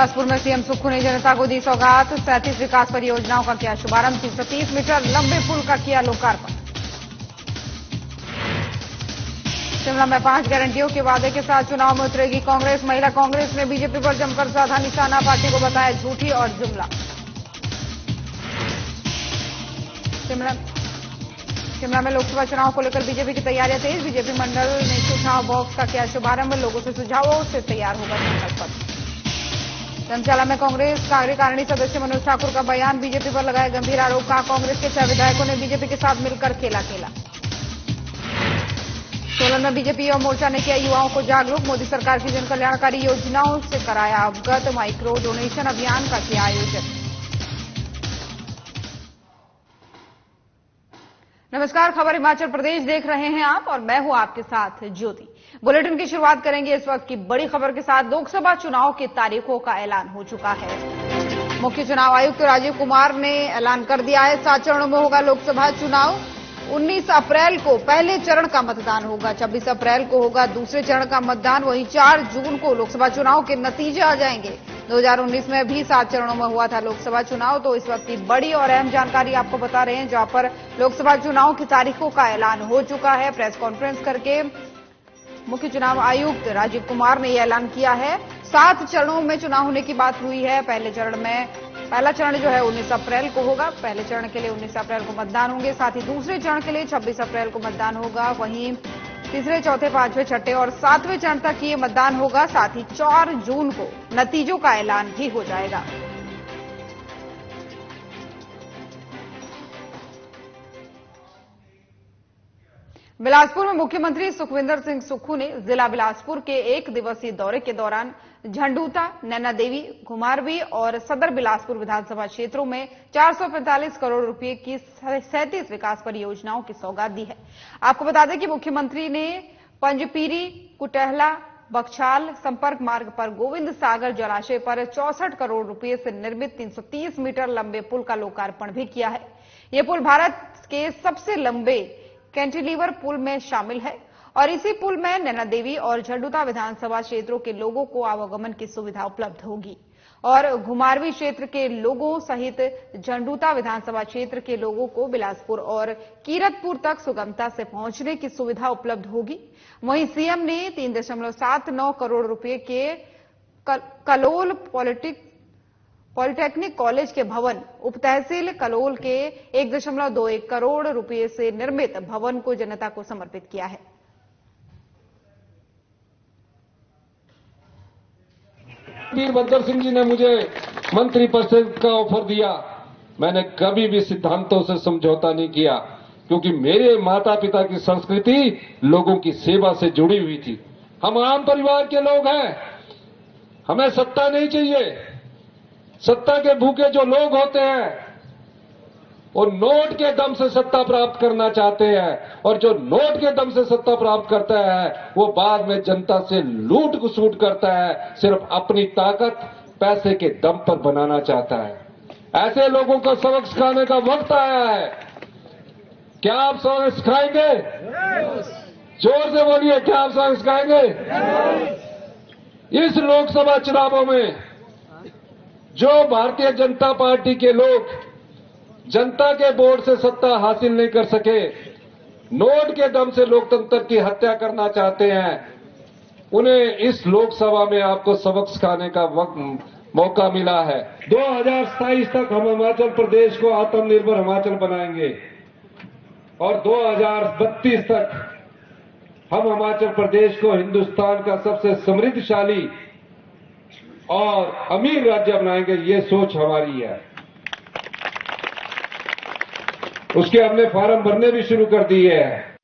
बिलासपुर में सीएम सुक्खू ने जनता को दी सौगात। 37 विकास परियोजनाओं का किया शुभारंभ। 330 मीटर लंबे पुल का किया लोकार्पण। शिमला में 5 गारंटियों के वादे के साथ चुनाव में उतरेगी कांग्रेस। महिला कांग्रेस ने बीजेपी पर जमकर साधा निशाना। पार्टी को बताया झूठी और जुमला। शिमला में लोकसभा चुनाव को लेकर बीजेपी की तैयारियां तेज। बीजेपी मंडल ने सुझाव बॉक्स का किया शुभारंभ। लोगों से सुझावों से तैयार होगा संकल्प पत्र। धर्मशाला में कांग्रेस कार्यकारिणी सदस्य मनोज ठाकुर का बयान। बीजेपी पर लगाया गंभीर आरोप। कहा कांग्रेस के 6 विधायकों ने बीजेपी के साथ मिलकर खेला। सोलन में बीजेपी और मोर्चा ने किया युवाओं को जागरूक। मोदी सरकार की जन कल्याणकारी योजनाओं से कराया अवगत। माइक्रो डोनेशन अभियान का किया आयोजन। नमस्कार, खबर हिमाचल प्रदेश देख रहे हैं आप और मैं हूं आपके साथ ज्योति। बुलेटिन की शुरुआत करेंगे इस वक्त की बड़ी खबर के साथ। लोकसभा चुनाव की तारीखों का ऐलान हो चुका है। मुख्य चुनाव आयुक्त राजीव कुमार ने ऐलान कर दिया है। 7 चरणों में होगा लोकसभा चुनाव। 19 अप्रैल को पहले चरण का मतदान होगा। 26 अप्रैल को होगा दूसरे चरण का मतदान। वहीं 4 जून को लोकसभा चुनाव के नतीजे आ जाएंगे। 2019 में भी 7 चरणों में हुआ था लोकसभा चुनाव। तो इस वक्त की बड़ी और अहम जानकारी आपको बता रहे हैं, जहां पर लोकसभा चुनाव की तारीखों का ऐलान हो चुका है। प्रेस कॉन्फ्रेंस करके मुख्य चुनाव आयुक्त राजीव कुमार ने यह ऐलान किया है। 7 चरणों में चुनाव होने की बात हुई है। पहला चरण जो है 19 अप्रैल को होगा। पहले चरण के लिए 19 अप्रैल को मतदान होंगे। साथ ही दूसरे चरण के लिए 26 अप्रैल को मतदान होगा। वहीं तीसरे, चौथे, 5वें, 6ठे और 7वें चरण तक ये मतदान होगा। साथ ही 4 जून को नतीजों का ऐलान भी हो जाएगा। बिलासपुर में मुख्यमंत्री सुखविंदर सिंह सुक्खू ने जिला बिलासपुर के 1 दिवसीय दौरे के दौरान झंडूता, नैना देवी, घुमारवी और सदर बिलासपुर विधानसभा क्षेत्रों में 445 करोड़ रुपए की 37 विकास परियोजनाओं की सौगात दी है। आपको बता दें कि मुख्यमंत्री ने पंजपीरी, कुटहला, बक्छाल संपर्क मार्ग पर गोविंद सागर जलाशय पर 64 करोड़ रुपए से निर्मित 330 मीटर लंबे पुल का लोकार्पण भी किया है। यह पुल भारत के सबसे लंबे कैंटिलीवर पुल में शामिल है और इसी पुल में नैना देवी और झंडूता विधानसभा क्षेत्रों के लोगों को आवागमन की सुविधा उपलब्ध होगी और घुमारवी क्षेत्र के लोगों सहित झंडूता विधानसभा क्षेत्र के लोगों को बिलासपुर और कीरतपुर तक सुगमता से पहुंचने की सुविधा उपलब्ध होगी। वहीं सीएम ने 3.79 करोड़ रुपए के कलोल पॉलिटेक्निक कॉलेज के भवन, उप तहसील कलोल के 1.21 करोड़ रुपए से निर्मित भवन को जनता को समर्पित किया है। वीरभद्र सिंह जी ने मुझे मंत्री परिषद का ऑफर दिया। मैंने कभी भी सिद्धांतों से समझौता नहीं किया, क्योंकि मेरे माता पिता की संस्कृति लोगों की सेवा से जुड़ी हुई थी। हम आम परिवार के लोग हैं, हमें सत्ता नहीं चाहिए। सत्ता के भूखे जो लोग होते हैं वो नोट के दम से सत्ता प्राप्त करना चाहते हैं, और जो नोट के दम से सत्ता प्राप्त करता है वो बाद में जनता से लूट घसूट करता है, सिर्फ अपनी ताकत पैसे के दम पर बनाना चाहता है। ऐसे लोगों को सबक सिखाने का वक्त आया है। क्या आप सबक सिखाएंगे? जोर से बोलिए, क्या आप सबक सिखाएंगे? इस लोकसभा चुनावों में जो भारतीय जनता पार्टी के लोग जनता के वोट से सत्ता हासिल नहीं कर सके, नोट के दम से लोकतंत्र की हत्या करना चाहते हैं, उन्हें इस लोकसभा में आपको सबक सिखाने का मौका मिला है। 2027 तक हम हिमाचल प्रदेश को आत्मनिर्भर हिमाचल बनाएंगे और 2032 तक हम हिमाचल प्रदेश को हिंदुस्तान का सबसे समृद्धशाली और अमीर राज्य बनाएंगे। ये सोच हमारी है। उसके हमने फॉर्म भरने भी शुरू कर दिए हैं।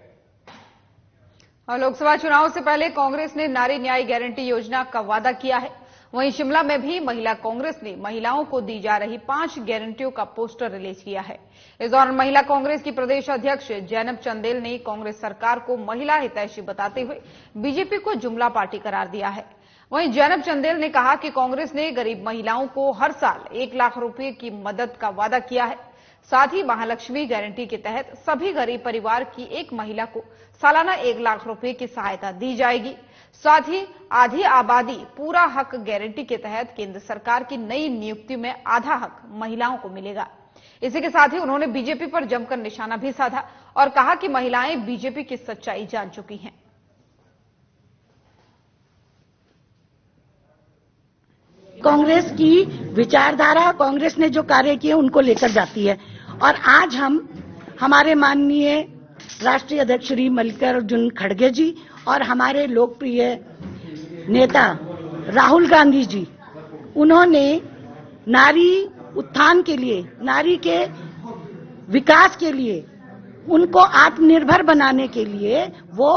और लोकसभा चुनाव से पहले कांग्रेस ने नारी न्याय गारंटी योजना का वादा किया है। वहीं शिमला में भी महिला कांग्रेस ने महिलाओं को दी जा रही 5 गारंटियों का पोस्टर रिलीज किया है। इस दौरान महिला कांग्रेस की प्रदेश अध्यक्ष जैनब चंदेल ने कांग्रेस सरकार को महिला हितैषी बताते हुए बीजेपी को जुमला पार्टी करार दिया है। वहीं जैनब चंदेल ने कहा कि कांग्रेस ने गरीब महिलाओं को हर साल 1 लाख रुपए की मदद का वादा किया है। साथ ही महालक्ष्मी गारंटी के तहत सभी गरीब परिवार की एक महिला को सालाना 1 लाख रुपए की सहायता दी जाएगी। साथ ही आधी आबादी पूरा हक गारंटी के तहत केंद्र सरकार की नई नियुक्ति में आधा हक महिलाओं को मिलेगा। इसी के साथ ही उन्होंने बीजेपी पर जमकर निशाना भी साधा और कहा कि महिलाएं बीजेपी की सच्चाई जान चुकी हैं। कांग्रेस की विचारधारा, कांग्रेस ने जो कार्य किए उनको लेकर जाती है। और आज हम हमारे माननीय राष्ट्रीय अध्यक्ष श्री मल्लिकार्जुन खड़गे जी और हमारे लोकप्रिय नेता राहुल गांधी जी, उन्होंने नारी उत्थान के लिए, नारी के विकास के लिए, उनको आत्मनिर्भर बनाने के लिए वो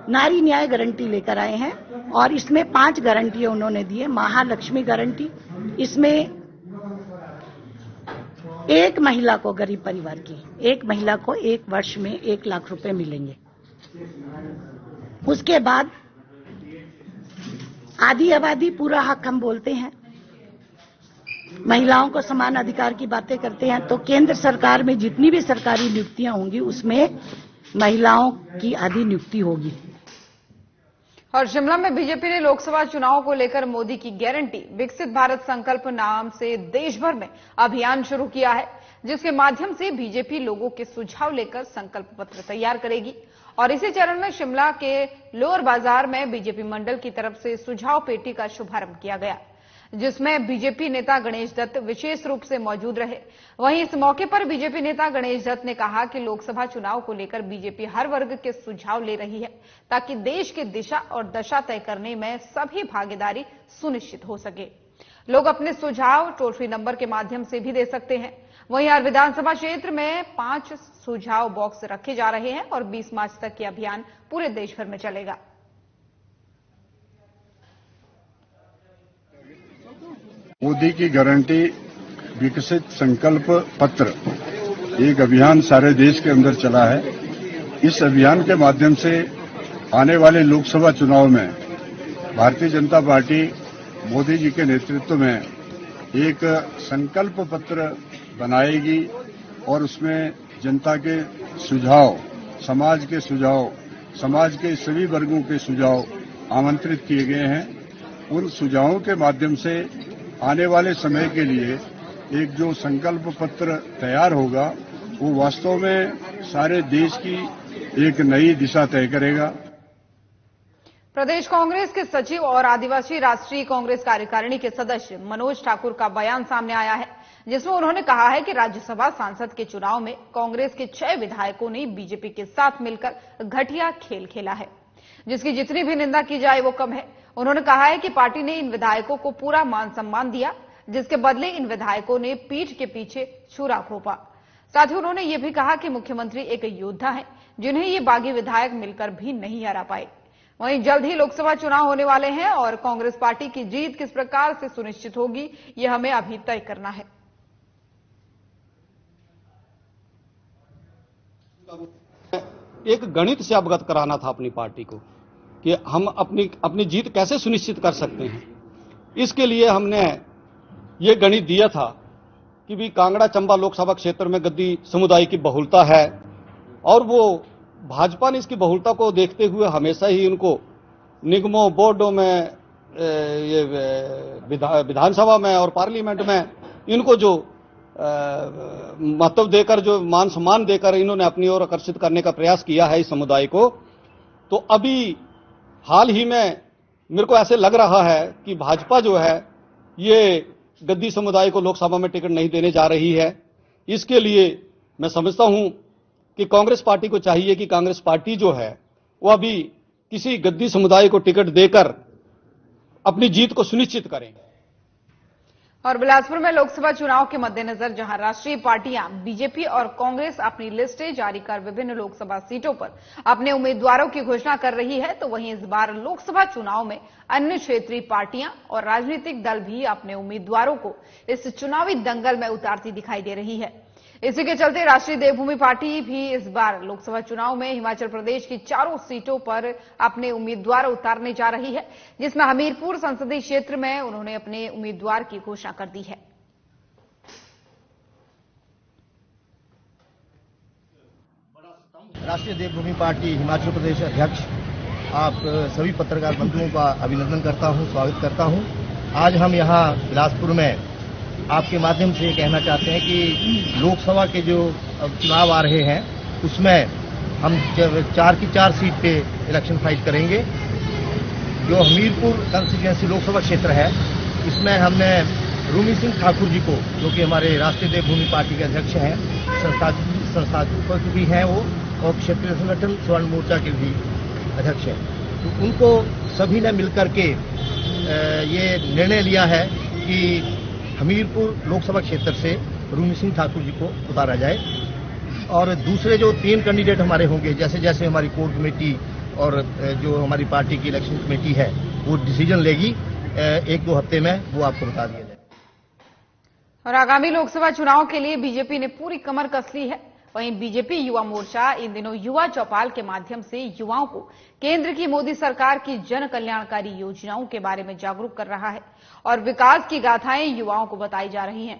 नारी न्याय गारंटी लेकर आए हैं। और इसमें 5 गारंटियां उन्होंने दी है। महालक्ष्मी गारंटी, इसमें एक महिला को, गरीब परिवार की एक महिला को 1 वर्ष में 1 लाख रुपए मिलेंगे। उसके बाद आधी आबादी पूरा हक हम बोलते हैं, महिलाओं को समान अधिकार की बातें करते हैं। तो केंद्र सरकार में जितनी भी सरकारी नियुक्तियां होंगी उसमें महिलाओं की आधी नियुक्ति होगी। और शिमला में बीजेपी ने लोकसभा चुनाव को लेकर मोदी की गारंटी विकसित भारत संकल्प नाम से देश भर में अभियान शुरू किया है, जिसके माध्यम से बीजेपी लोगों के सुझाव लेकर संकल्प पत्र तैयार करेगी। और इसी चरण में शिमला के लोअर बाजार में बीजेपी मंडल की तरफ से सुझाव पेटी का शुभारंभ किया गया, जिसमें बीजेपी नेता गणेश दत्त विशेष रूप से मौजूद रहे। वहीं इस मौके पर बीजेपी नेता गणेश दत्त ने कहा कि लोकसभा चुनाव को लेकर बीजेपी हर वर्ग के सुझाव ले रही है, ताकि देश की दिशा और दशा तय करने में सभी भागीदारी सुनिश्चित हो सके। लोग अपने सुझाव टोल फ्री नंबर के माध्यम से भी दे सकते हैं। वहीं हर विधानसभा क्षेत्र में 5 सुझाव बॉक्स रखे जा रहे हैं और 20 मार्च तक ये अभियान पूरे देश भर में चलेगा। मोदी की गारंटी विकसित संकल्प पत्र एक अभियान सारे देश के अंदर चला है। इस अभियान के माध्यम से आने वाले लोकसभा चुनाव में भारतीय जनता पार्टी मोदी जी के नेतृत्व में एक संकल्प पत्र बनाएगी और उसमें जनता के सुझाव, समाज के सुझाव, समाज के सभी वर्गों के सुझाव आमंत्रित किए गए हैं। उन सुझावों के माध्यम से आने वाले समय के लिए एक जो संकल्प पत्र तैयार होगा वो वास्तव में सारे देश की एक नई दिशा तय करेगा। प्रदेश कांग्रेस के सचिव और आदिवासी राष्ट्रीय कांग्रेस कार्यकारिणी के सदस्य मनोज ठाकुर का बयान सामने आया है, जिसमें उन्होंने कहा है कि राज्यसभा सांसद के चुनाव में कांग्रेस के 6 विधायकों ने बीजेपी के साथ मिलकर घटिया खेल खेला है, जिसकी जितनी भी निंदा की जाए वो कम है। उन्होंने कहा है कि पार्टी ने इन विधायकों को पूरा मान सम्मान दिया, जिसके बदले इन विधायकों ने पीठ के पीछे छुरा घोंपा। साथ ही उन्होंने ये भी कहा कि मुख्यमंत्री एक योद्धा हैं, जिन्हें ये बागी विधायक मिलकर भी नहीं हरा पाए। वहीं जल्द ही लोकसभा चुनाव होने वाले हैं और कांग्रेस पार्टी की जीत किस प्रकार से सुनिश्चित होगी, यह हमें अभी तय करना है। एक गणित से अवगत कराना था अपनी पार्टी को कि हम अपनी जीत कैसे सुनिश्चित कर सकते हैं। इसके लिए हमने ये गणित दिया था कि भी कांगड़ा चंबा लोकसभा क्षेत्र में गद्दी समुदाय की बहुलता है और वो भाजपा ने इसकी बहुलता को देखते हुए हमेशा ही उनको निगमों, बोर्डों में, ये विधानसभा में और पार्लियामेंट में इनको जो महत्व देकर, जो मान सम्मान देकर इन्होंने अपनी ओर आकर्षित करने का प्रयास किया है इस समुदाय को। तो अभी हाल ही में मेरे को ऐसे लग रहा है कि भाजपा जो है ये गद्दी समुदाय को लोकसभा में टिकट नहीं देने जा रही है। इसके लिए मैं समझता हूं कि कांग्रेस पार्टी को चाहिए कि कांग्रेस पार्टी जो है वो अभी किसी गद्दी समुदाय को टिकट देकर अपनी जीत को सुनिश्चित करें। और बिलासपुर में लोकसभा चुनाव के मद्देनजर जहां राष्ट्रीय पार्टियां बीजेपी और कांग्रेस अपनी लिस्टें जारी कर विभिन्न लोकसभा सीटों पर अपने उम्मीदवारों की घोषणा कर रही है, तो वहीं इस बार लोकसभा चुनाव में अन्य क्षेत्रीय पार्टियां और राजनीतिक दल भी अपने उम्मीदवारों को इस चुनावी दंगल में उतारती दिखाई दे रही है। इसी के चलते राष्ट्रीय देवभूमि पार्टी भी इस बार लोकसभा चुनाव में हिमाचल प्रदेश की 4 सीटों पर अपने उम्मीदवार उतारने जा रही है, जिसमें हमीरपुर संसदीय क्षेत्र में उन्होंने अपने उम्मीदवार की घोषणा कर दी है। राष्ट्रीय देवभूमि पार्टी हिमाचल प्रदेश अध्यक्ष आप सभी पत्रकार बंधुओं का अभिनंदन करता हूं, स्वागत करता हूं। आज हम यहां बिलासपुर में आपके माध्यम से कहना चाहते हैं कि लोकसभा के जो चुनाव आ रहे हैं उसमें हम 4 की 4 सीट पे इलेक्शन फाइट करेंगे। जो हमीरपुर कंस्टिट्यूएंसी लोकसभा क्षेत्र है इसमें हमने रूमी सिंह ठाकुर जी को, जो कि हमारे राष्ट्रीय देवभूमि पार्टी के अध्यक्ष हैं, संस्थापक भी हैं वो, और क्षेत्रीय संगठन स्वर्ण मोर्चा के भी अध्यक्ष हैं, तो उनको सभी ने मिलकर के ये निर्णय लिया है कि हमीरपुर लोकसभा क्षेत्र से रूमी सिंह ठाकुर जी को उतारा जाए। और दूसरे जो 3 कैंडिडेट हमारे होंगे, जैसे जैसे हमारी कोर कमेटी और जो हमारी पार्टी की इलेक्शन कमेटी है वो डिसीजन लेगी, 1-2 हफ्ते में वो आपको बता दिया जाए। और आगामी लोकसभा चुनाव के लिए बीजेपी ने पूरी कमर कस ली है। वहीं बीजेपी युवा मोर्चा इन दिनों युवा चौपाल के माध्यम से युवाओं को केंद्र की मोदी सरकार की जन कल्याणकारी योजनाओं के बारे में जागरूक कर रहा है और विकास की गाथाएं युवाओं को बताई जा रही हैं।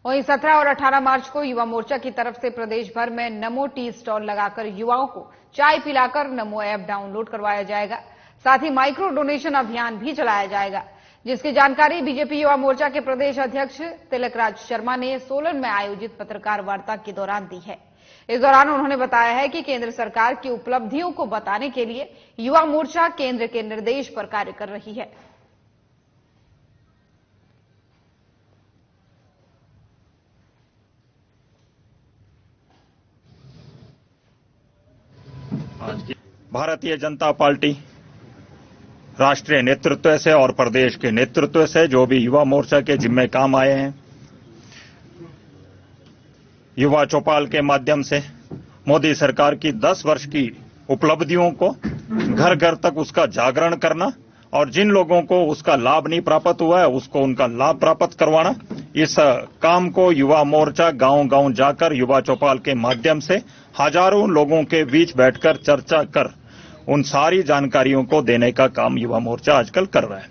वहीं 17 और 18 मार्च को युवा मोर्चा की तरफ से प्रदेश भर में नमो टी स्टॉल लगाकर युवाओं को चाय पिलाकर नमो ऐप डाउनलोड करवाया जाएगा। साथ ही माइक्रो डोनेशन अभियान भी चलाया जाएगा, जिसकी जानकारी बीजेपी युवा मोर्चा के प्रदेश अध्यक्ष तिलकराज शर्मा ने सोलन में आयोजित पत्रकार वार्ता के दौरान दी है। इस दौरान उन्होंने बताया है कि केंद्र सरकार की उपलब्धियों को बताने के लिए युवा मोर्चा केंद्र के निर्देश पर कार्य कर रही है। भारतीय जनता पार्टी राष्ट्रीय नेतृत्व से और प्रदेश के नेतृत्व से जो भी युवा मोर्चा के जिम्मे काम आए हैं, युवा चौपाल के माध्यम से मोदी सरकार की 10 वर्ष की उपलब्धियों को घर घर तक उसका जागरण करना और जिन लोगों को उसका लाभ नहीं प्राप्त हुआ है उसको उनका लाभ प्राप्त करवाना, इस काम को युवा मोर्चा गांव-गांव जाकर युवा चौपाल के माध्यम से हजारों लोगों के बीच बैठकर चर्चा कर उन सारी जानकारियों को देने का काम युवा मोर्चा आजकल कर रहा है।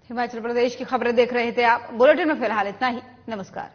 हिमाचल प्रदेश की खबरें देख रहे थे आप। बुलेटिन में फिलहाल इतना ही। नमस्कार।